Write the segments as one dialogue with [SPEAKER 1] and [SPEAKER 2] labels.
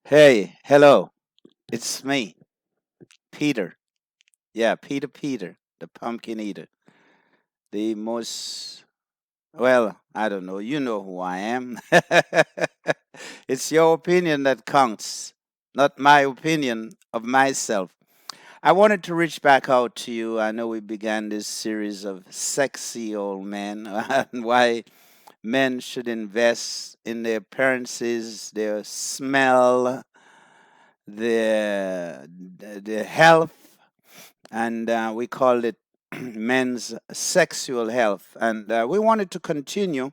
[SPEAKER 1] Hey, hello. It's me, Peter. Yeah, Peter, the pumpkin eater. The most, well, I don't know. You know who I am. It's your opinion that counts, not my opinion of myself. I wanted to reach back out to you. I know we began this series of sexy old men and why men should invest in their appearances, their smell, their health, and we called it men's sexual health. And we wanted to continue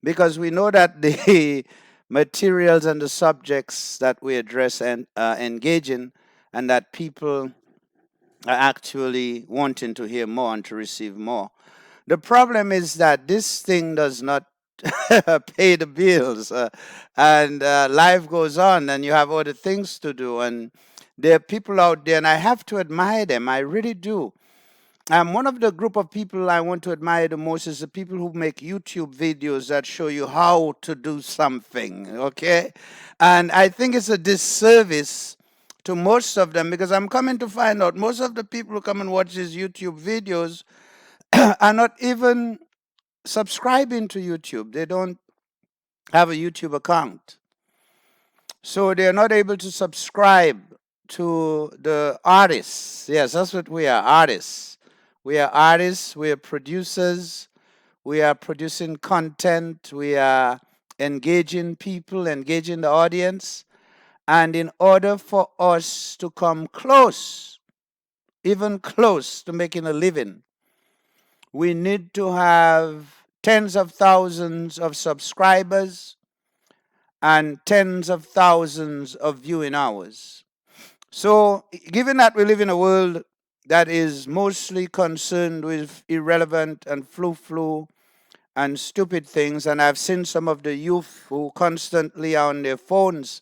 [SPEAKER 1] because we know that the materials and the subjects that we address and engage in, and that people are actually wanting to hear more and to receive more. The problem is that this thing does not pay the bills, and life goes on, and you have other things to do. And there are people out there, and I have to admire them. I really do. One of the group of people I want to admire the most is the people who make YouTube videos that show you how to do something, okay? And I think it's a disservice to most of them because I'm coming to find out most of the people who come and watch these YouTube videos are not even subscribing to YouTube. They don't have a YouTube account. So they're not able to subscribe to the artists. Yes, that's what we are, artists. We are artists, we are producers, we are producing content, we are engaging people, engaging the audience. And in order for us to come close, even close to making a living, we need to have tens of thousands of subscribers and tens of thousands of viewing hours. So, given that we live in a world that is mostly concerned with irrelevant and flu and stupid things, and I've seen some of the youth who constantly are on their phones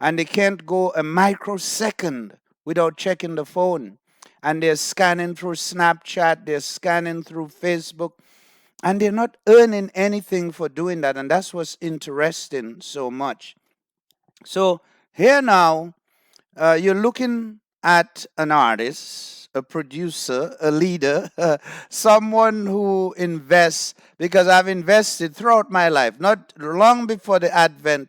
[SPEAKER 1] and they can't go a microsecond without checking the phone. And they're scanning through Snapchat, they're scanning through Facebook, and they're not earning anything for doing that. And that's what's interesting so much. So, here now, you're looking at an artist, a producer, a leader, someone who invests, because I've invested throughout my life, not long before the advent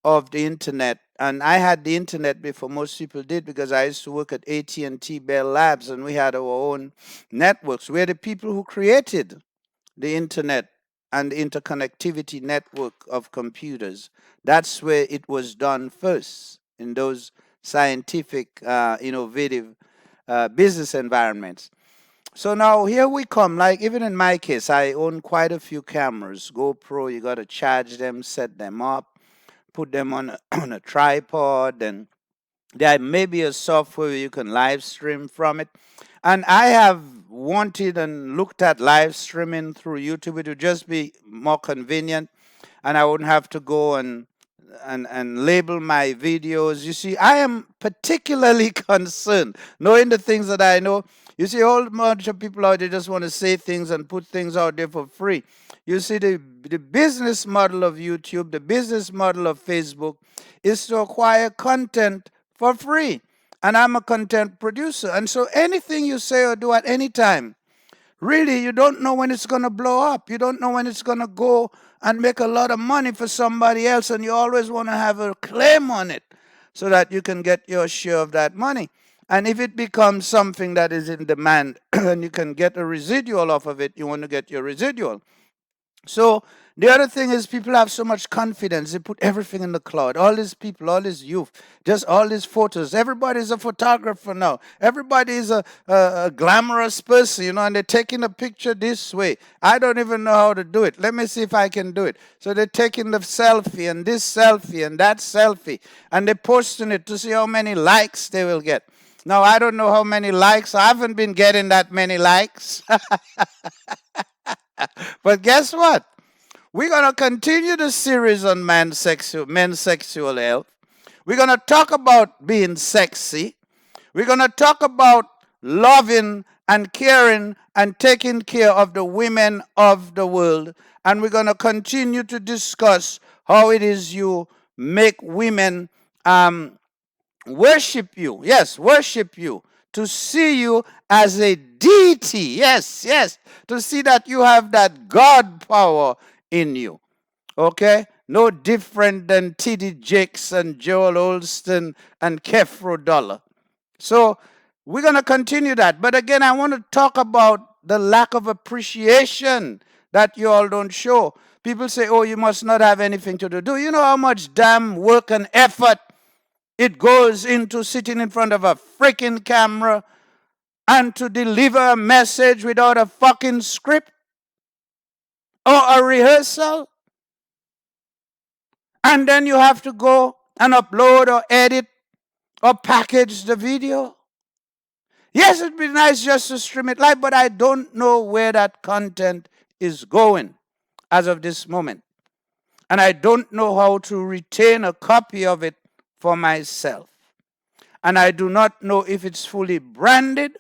[SPEAKER 1] of the internet. And I had the internet before most people did because I used to work at AT&T Bell Labs, and we had our own networks. We're the people who created the internet and the interconnectivity network of computers. That's where it was done first, in those scientific, innovative business environments. So now here we come. Like even in my case, I own quite a few cameras. GoPro, you got to charge them, set them up, put them on on a tripod, and there may be a software where you can live stream from it. And I have wanted and looked at live streaming through YouTube. It would just be more convenient, and I wouldn't have to go and label my videos. You see, I am particularly concerned, knowing the things that I know. You see, a whole bunch of people out there just want to say things and put things out there for free. You see, the business model of YouTube, the business model of Facebook is to acquire content for free. And I'm a content producer. And so anything you say or do at any time, really, you don't know when it's going to blow up. You don't know when it's going to go and make a lot of money for somebody else. And you always want to have a claim on it so that you can get your share of that money. And if it becomes something that is in demand and you can get a residual off of it, you want to get your residual. So the other thing is people have so much confidence. They put everything in the cloud. All these people, all this youth, just all these photos. Everybody's a photographer now. Everybody is a glamorous person, and they're taking a picture this way. I don't even know how to do it. Let me see if I can do it. So they're taking the selfie and this selfie and that selfie, and they're posting it to see how many likes they will get. Now, I don't know how many likes. I haven't been getting that many likes. But guess what? We're going to continue the series on men's sexual health. We're going to talk about being sexy. We're going to talk about loving and caring and taking care of the women of the world. And we're going to continue to discuss how it is you make women um, worship you. Yes, worship you. To see you as a deity. Yes, yes. To see that you have that God power in you. Okay? No different than T.D. Jakes and Joel Olston and Kefro Dollar. So we're going to continue that. But again, I want to talk about the lack of appreciation that you all don't show. People say, oh, you must not have anything to do. Do you know how much damn work and effort it goes into sitting in front of a freaking camera and to deliver a message without a fucking script or a rehearsal? And then you have to go and upload or edit or package the video. Yes, it'd be nice just to stream it live, but I don't know where that content is going as of this moment. And I don't know how to retain a copy of it for myself. And I do not know if it's fully branded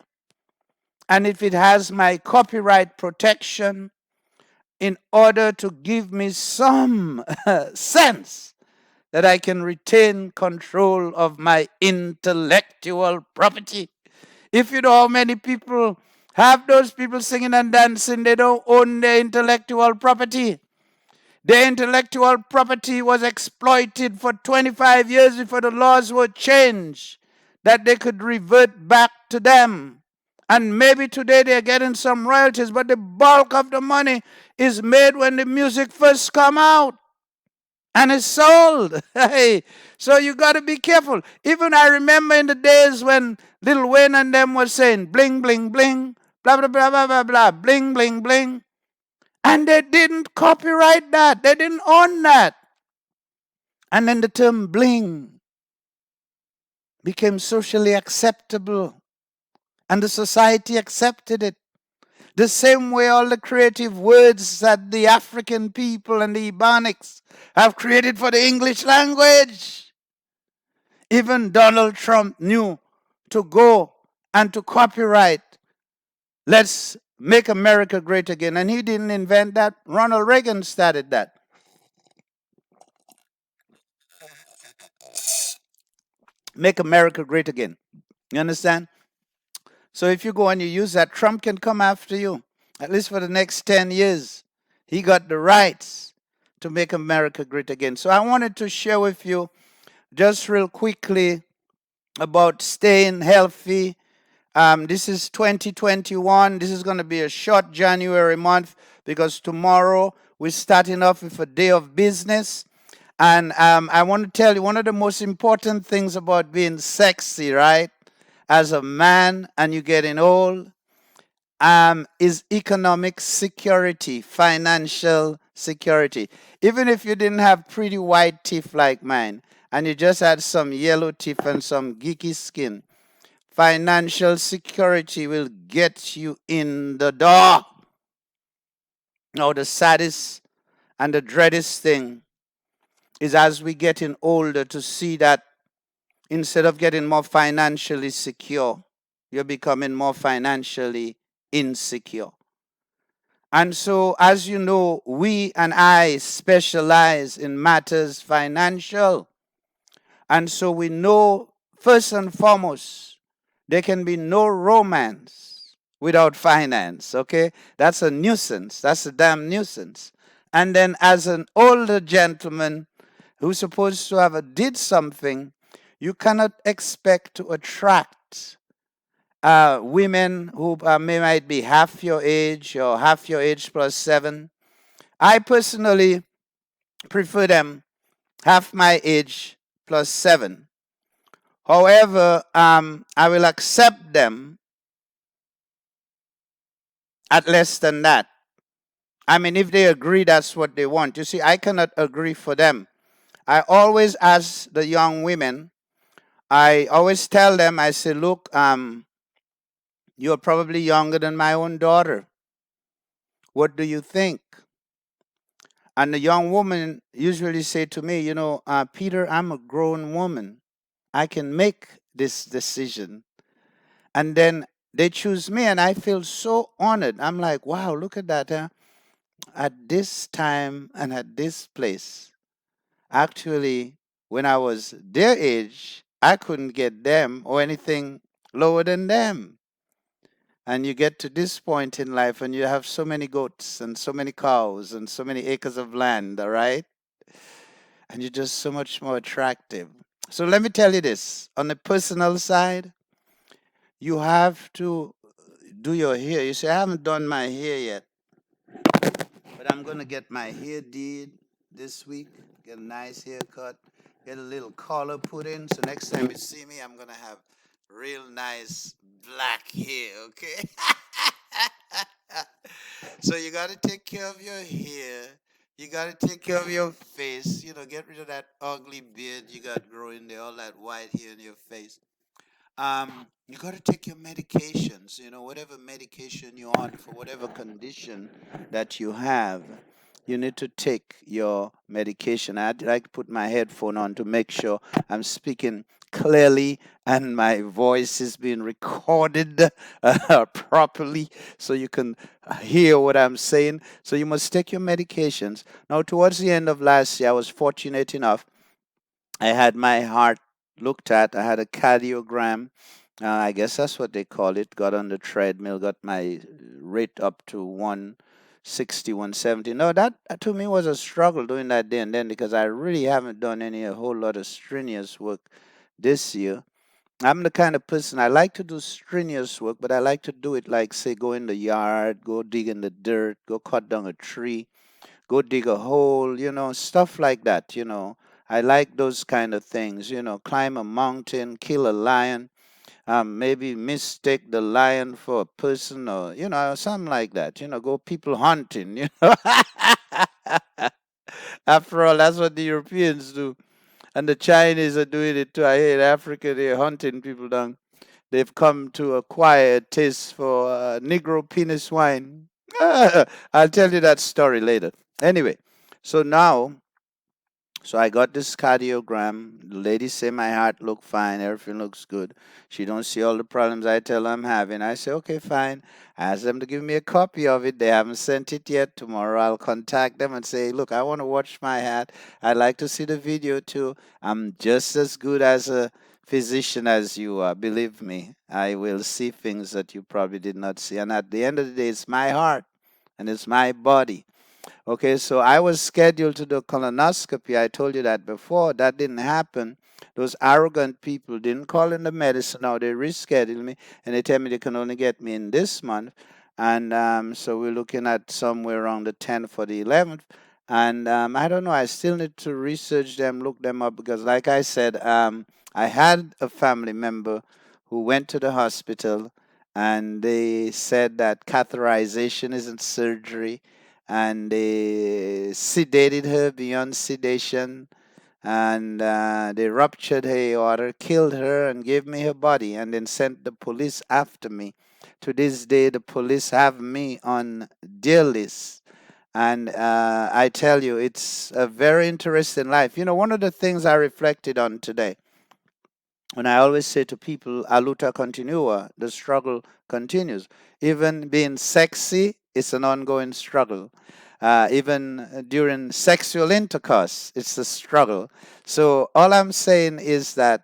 [SPEAKER 1] and if it has my copyright protection in order to give me some sense that I can retain control of my intellectual property. If you know how many people have those people singing and dancing, they don't own their intellectual property. Their intellectual property was exploited for 25 years before the laws were changed, that they could revert back to them. And maybe today they're getting some royalties, but the bulk of the money is made when the music first come out and it's sold. Hey, so you got to be careful. Even I remember in the days when Lil Wayne and them was saying bling, bling, bling, blah, blah, blah, blah, blah, blah, bling, bling, bling. And they didn't copyright that. They didn't own that. And then the term bling became socially acceptable. And the society accepted it. The same way all the creative words that the African people and the Ebonics have created for the English language. Even Donald Trump knew to go and to copyright, let's make America great again. And he didn't invent that. Ronald Reagan started that. Make America great again. You understand? So if you go and you use that, Trump can come after you, at least for the next 10 years. He got the rights to make America great again. So I wanted to share with you just real quickly about staying healthy. This is 2021. This is going to be a short January month because tomorrow we're starting off with a day of business. And I want to tell you one of the most important things about being sexy, right? As a man and you're getting old, is economic security, financial security. Even if you didn't have pretty white teeth like mine, and you just had some yellow teeth and some geeky skin, financial security will get you in the door. Now, the saddest and the dreadest thing is as we getting older to see that instead of getting more financially secure, you're becoming more financially insecure. And so, as you know, we and I specialize in matters financial. And so we know, first and foremost, there can be no romance without finance, okay? That's a nuisance. That's a damn nuisance. And then as an older gentleman who's supposed to have did something, you cannot expect to attract women who might be half your age or half your age plus 7. I personally prefer them half my age plus 7. However, I will accept them at less than that. I mean, if they agree that's what they want. You see, I cannot agree for them. I always ask the young women, I always tell them, I say, look, you're probably younger than my own daughter. What do you think? And the young woman usually say to me, Peter, I'm a grown woman. I can make this decision. And then they choose me, and I feel so honored. I'm like, wow, look at that. Huh? At this time and at this place, actually, when I was their age, I couldn't get them or anything lower than them. And you get to this point in life and you have so many goats and so many cows and so many acres of land, all right? And you're just so much more attractive. So let me tell you this, on the personal side, you have to do your hair. You say, I haven't done my hair yet, but I'm going to get my hair did this week, get a nice haircut, get a little color put in. So next time you see me, I'm going to have real nice black hair, okay? So you got to take care of your hair. You got to take care of your face. You know, get rid of that ugly beard you got growing there, all that white hair in your face. You got to take your medications, you know, whatever medication you're on for whatever condition that you have. You need to take your medication. I'd like to put my headphone on to make sure I'm speaking clearly and my voice is being recorded properly so you can hear what I'm saying. So you must take your medications. Now, towards the end of last year, I was fortunate enough. I had my heart looked at. I had a cardiogram. I guess that's what they call it. Got on the treadmill, got my rate up to 160, 170. No, that to me was a struggle doing that day and then because I really haven't done a whole lot of strenuous work this year. I'm the kind of person I like to do strenuous work, but I like to do it like, say, go in the yard, go dig in the dirt, go cut down a tree, go dig a hole, stuff like that, I like those kind of things, climb a mountain, kill a lion, maybe mistake the lion for a person or, something like that, go people hunting, After all, that's what the Europeans do. And the Chinese are doing it too. I hear in Africa, they're hunting people down. They've come to acquire a taste for Negro penis wine. I'll tell you that story later. Anyway, so now, so I got this cardiogram. The lady say my heart look fine, everything looks good. She don't see all the problems I tell her I'm having. I say, okay, fine. I ask them to give me a copy of it. They haven't sent it yet. Tomorrow I'll contact them and say, look, I want to watch my heart. I'd like to see the video too. I'm just as good as a physician as you are. Believe me, I will see things that you probably did not see. And at the end of the day, it's my heart and it's my body. Okay, so I was scheduled to do colonoscopy. I told you that before. That didn't happen. Those arrogant people didn't call in the medicine. Now they rescheduled me and they tell me they can only get me in this month. And so we're looking at somewhere around the 10th or the 11th. And I don't know. I still need to research them, look them up because, like I said, I had a family member who went to the hospital and they said that catheterization isn't surgery and they sedated her beyond sedation and they ruptured her aorta, killed her, and gave me her body, and then sent the police after me. To this day, the police have me on their list. And I tell you, it's a very interesting life. One of the things I reflected on today, and I always say to people, a luta continua, the struggle continues. Even being sexy is an ongoing struggle. Even during sexual intercourse, it's a struggle. So all I'm saying is that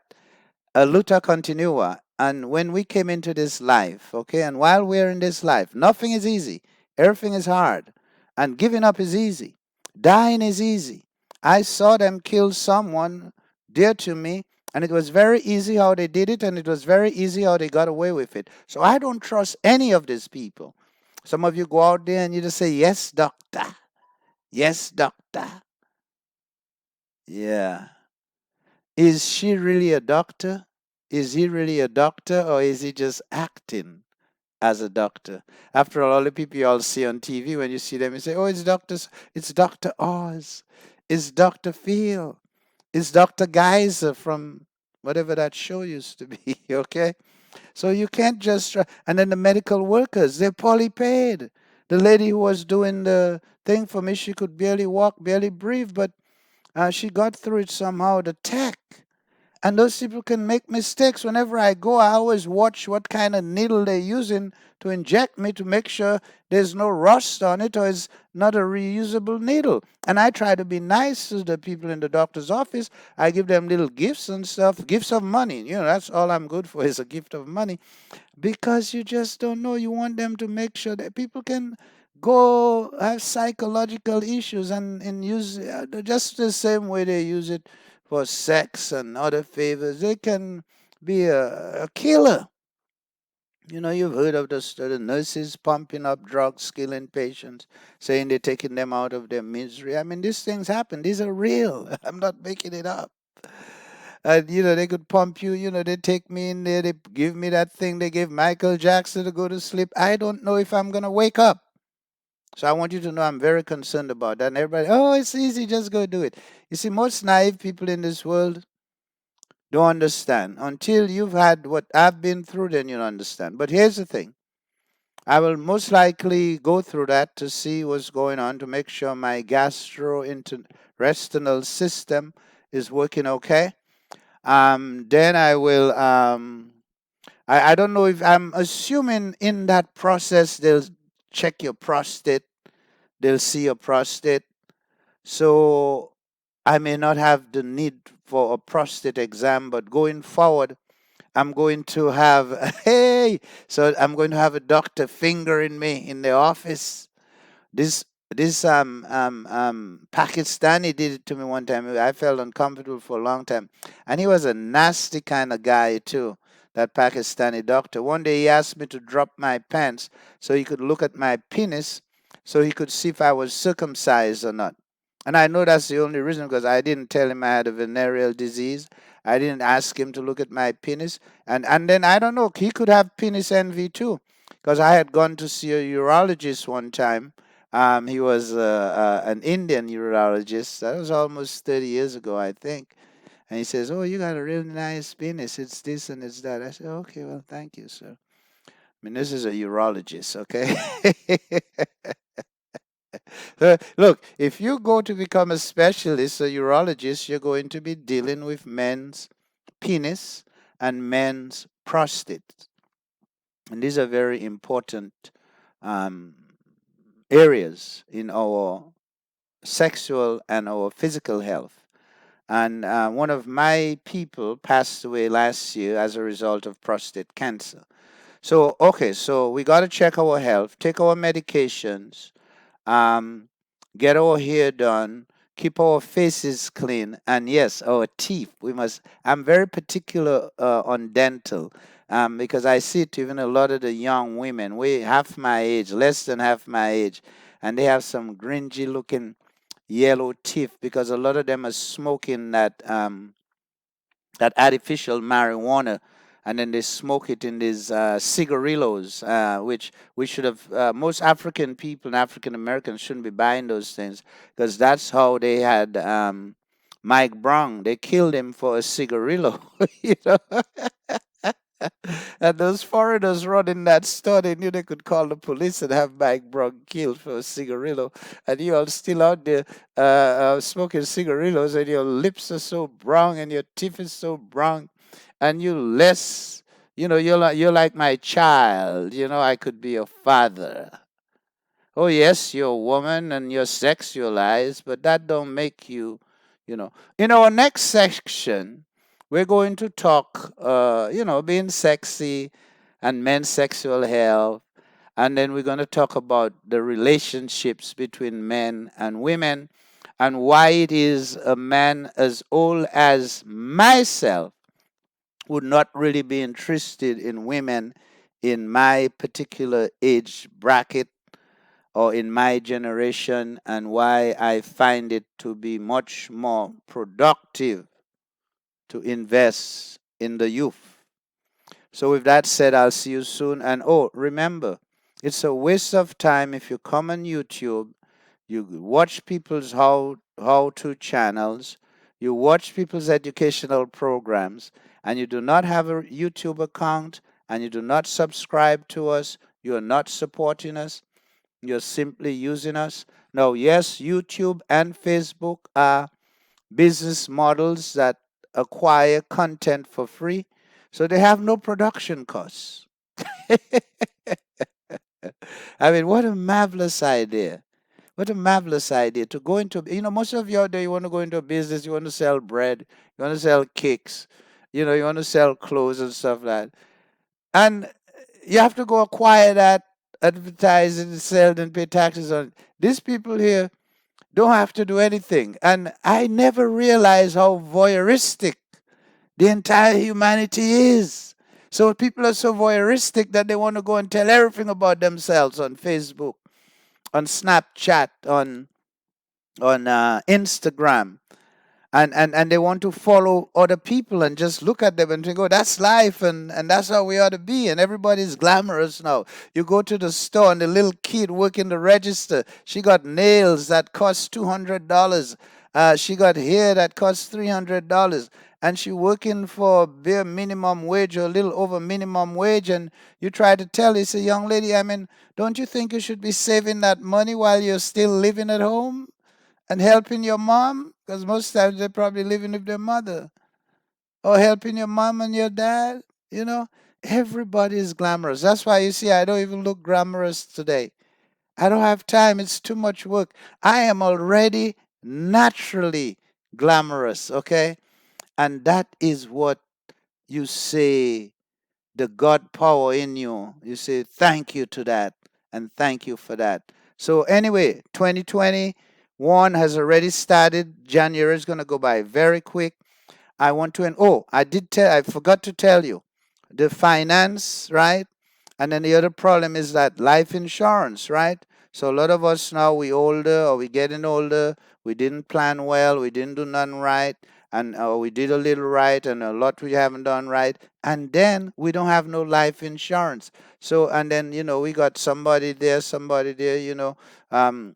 [SPEAKER 1] a luta continua. And when we came into this life, okay, and while we're in this life, nothing is easy. Everything is hard. And giving up is easy. Dying is easy. I saw them kill someone dear to me, and it was very easy how they did it, and it was very easy how they got away with it. So I don't trust any of these people. Some of you go out there and you just say, yes, doctor. Yes, doctor. Yeah. Is she really a doctor? Is he really a doctor, or is he just acting as a doctor? After all the people you all see on TV, when you see them, you say, oh, it's Dr. Oz, it's Dr. Phil, it's Dr. Geyser from whatever that show used to be, okay? So you can't just, and then the medical workers, they're poorly paid. The lady who was doing the thing for me, she could barely walk, barely breathe, but she got through it somehow. The tech, And those people can make mistakes. Whenever I go, I always watch what kind of needle they're using to inject me to make sure there's no rust on it or it's not a reusable needle. And I try to be nice to the people in the doctor's office. I give them little gifts and stuff, gifts of money. That's all I'm good for is a gift of money, because you just don't know. You want them to make sure that people can go have psychological issues and use just the same way they use it for sex and other favors. They can be a killer. You've heard of the nurses pumping up drugs, killing patients, saying they're taking them out of their misery. I mean, these things happen. These are real. I'm not making it up. And they could pump you. They take me in there. They give me that thing they gave Michael Jackson to go to sleep. I don't know if I'm gonna wake up. So I want you to know I'm very concerned about that. And everybody, oh, it's easy, just go do it. You see, most naive people in this world don't understand. Until you've had what I've been through, then you'll understand. But here's the thing. I will most likely go through that to see what's going on to make sure my gastrointestinal system is working okay. Then I will. I don't know if I'm assuming in that process they'll check your prostate, they'll see your prostate. So I may not have the need for a prostate exam, but going forward, I'm going to have, hey, so I'm going to have a doctor fingering me in the office. This Pakistani did it to me one time. I felt uncomfortable for a long time, and he was a nasty kind of guy too. That Pakistani doctor. One day he asked me to drop my pants so he could look at my penis, so he could see if I was circumcised or not. And I know that's the only reason, because I didn't tell him I had a venereal disease. I didn't ask him to look at my penis, and then I don't know. He could have penis envy too, because I had gone to see a urologist one time. He was an Indian urologist. That was almost 30 years ago, I think. And he says, "Oh, you got a really nice penis. It's this and it's that." I said, "Okay, well, thank you, sir." I mean, this is a urologist, okay? Look, if you go to become a specialist, a urologist, you're going to be dealing with men's penis and men's prostate. And these are very important um, areas in our sexual and our physical health. And one of my people passed away last year as a result of prostate cancer. So, okay, so we got to check our health, take our medications, um, get our hair done, keep our faces clean, and yes, our teeth. We must. I'm very particular on dental, because I see it even a lot of the young women, we half my age, less than half my age, and they have some gringy looking yellow teeth because a lot of them are smoking that artificial marijuana, and then they smoke it in these cigarillos, which we should have. Most African people and African Americans shouldn't be buying those things, because that's how they had Mike Brown. They killed him for a cigarillo, you know. And those foreigners running that store, they knew they could call the police and have Mike Brown killed for a cigarillo. And you all still out there smoking cigarillos, and your lips are so brown and your teeth is so brown, and you less, you're like my child. I could be your father. Oh yes, you're a woman and you're sexualized, but that don't make you, you know. In our next section, we're going to talk, being sexy and men's sexual health, and then we're going to talk about the relationships between men and women, and why it is a man as old as myself would not really be interested in women in my particular age bracket or in my generation, and why I find it to be much more productive to invest in the youth. So, with that said, I'll see you soon. And oh, remember, it's a waste of time if you come on YouTube, you watch people's how to channels, you watch people's educational programs, and you do not have a YouTube account and you do not subscribe to us, you are not supporting us, you're simply using us. Now, yes, YouTube and Facebook are business models that acquire content for free, so they have no production costs. I mean, what a marvelous idea. What a marvelous idea to go into, most of you out there, you want to go into a business, you want to sell bread, you want to sell cakes, you want to sell clothes and stuff like that. And you have to go acquire that, advertise it, sell it, and pay taxes on it. These people here don't have to do anything. And I never realized how voyeuristic the entire humanity is. So people are so voyeuristic that they want to go and tell everything about themselves on Facebook, on Snapchat, on Instagram, and they want to follow other people and just look at them and think, oh, that's life, and that's how we ought to be, and everybody's glamorous now. You go to the store and the little kid working the register, she got nails that cost $200. She got hair that costs $300, and she working for bare minimum wage or a little over minimum wage, and you try to tell her, say, young lady, I mean, don't you think you should be saving that money while you're still living at home and helping your mom? Because most times they're probably living with their mother. Or helping your mom and your dad. You know, everybody is glamorous. That's why you see I don't even look glamorous today. I don't have time. It's too much work. I am already naturally glamorous, okay? And that is what you say, the God power in you. You say thank you to that and thank you for that. So anyway, 2021 has already started. January is going to go by very quick. I want to, and oh, I forgot to tell you, the finance, right? And then the other problem is that life insurance, right? So a lot of us now, we older or we getting older, we didn't plan well, we didn't do nothing right, and we did a little right and a lot we haven't done right, and then we don't have no life insurance. So, and then, we got somebody there, um,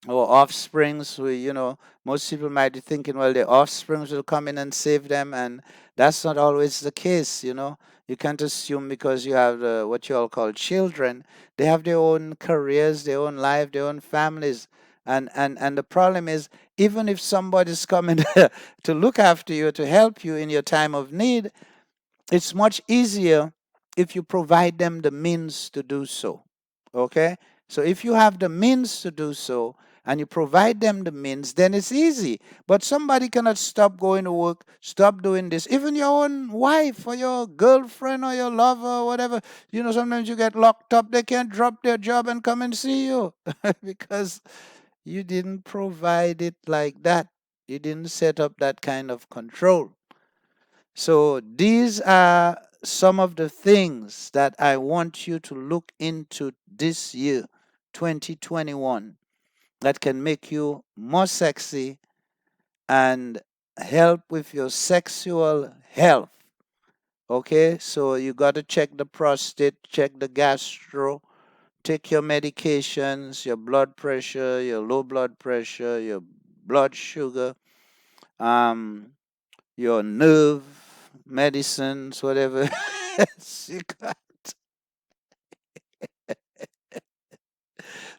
[SPEAKER 1] or offsprings who, most people might be thinking, well, their offsprings will come in and save them, and that's not always the case. You can't assume because you have what you all call children, they have their own careers, their own life, their own families. And the problem is, even if somebody's coming to look after you, to help you in your time of need, it's much easier if you provide them the means to do so. Okay? So if you have the means to do so and you provide them the means, then it's easy. But somebody cannot stop going to work, stop doing this. Even your own wife or your girlfriend or your lover or whatever, sometimes you get locked up, they can't drop their job and come and see you because you didn't provide it like that. You didn't set up that kind of control. So these are some of the things that I want you to look into this year, 2021, that can make you more sexy and help with your sexual health. Okay, so you got to check the prostate, check the gastro, take your medications, your blood pressure, your low blood pressure, your blood sugar, um, your nerve medicines, whatever you got.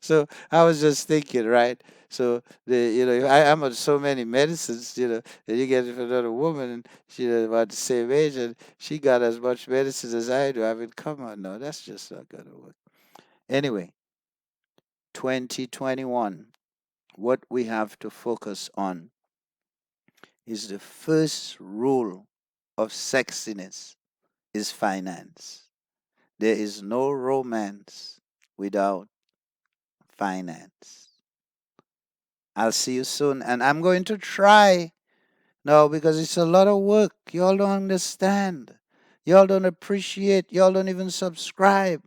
[SPEAKER 1] So I was just thinking, right? So I'm on so many medicines, and you get it from another woman, and she's about the same age, and she got as much medicine as I do. I mean, come on, no, that's just not gonna work. Anyway, 2021, what we have to focus on is the first rule of sexiness is finance. There is no romance without finance. I'll see you soon. And I'm going to try now because it's a lot of work. Y'all don't understand. Y'all don't appreciate. Y'all don't even subscribe.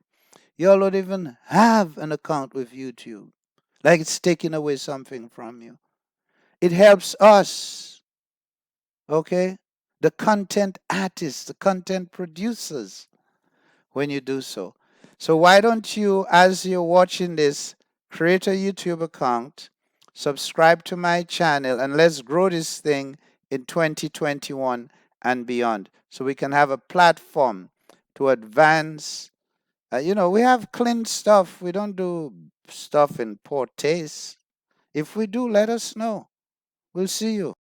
[SPEAKER 1] Y'all don't even have an account with YouTube. Like it's taking away something from you. It helps us, okay? The content artists, the content producers, when you do so. So why don't you, as you're watching this, create a YouTube account, subscribe to my channel, and let's grow this thing in 2021 and beyond so we can have a platform to advance. We have clean stuff. We don't do stuff in poor taste. If we do, let us know. We'll see you.